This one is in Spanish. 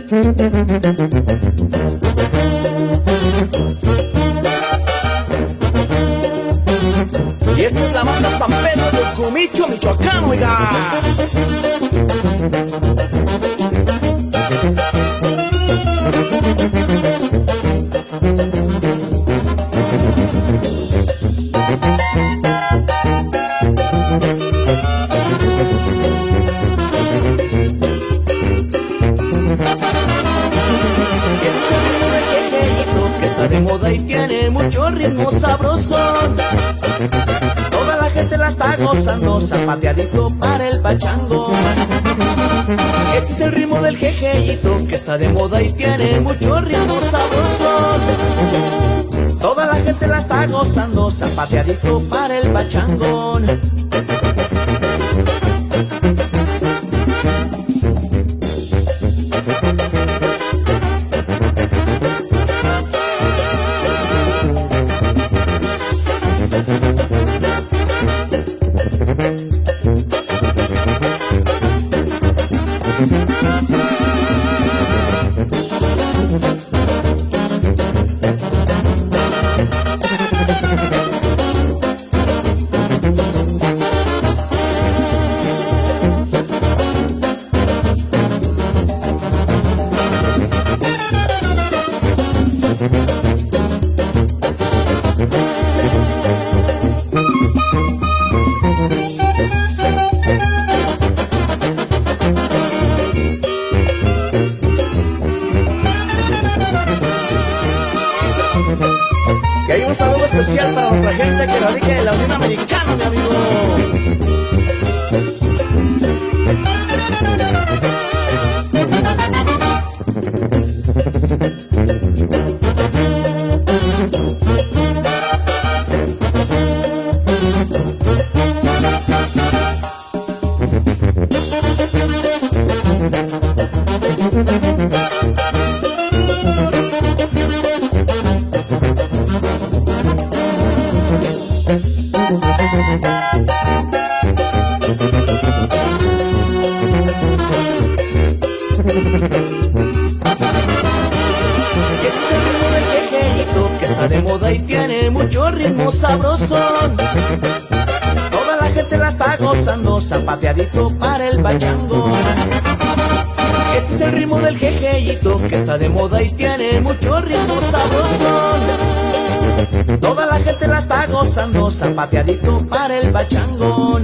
Y esta es la banda San Pedro de Ocumicho, Michoacán, oiga. De moda y tiene mucho ritmo sabroso. Toda la gente la está gozando, zapateadito para el pachango. Este es el ritmo del jejeyito, que está de moda y tiene mucho ritmo sabroso. Toda la gente la está gozando, zapateadito para el pachangón. Que hay un saludo especial para nuestra gente que radica en la Unión Americana, mi amigo. Que está de moda y tiene mucho ritmo sabroso. Toda la gente la está gozando, zapateadito para el pachango. Este es el ritmo del jejeyito, que está de moda y tiene mucho ritmo sabroso. Toda la gente la está gozando, zapateadito para el pachangón.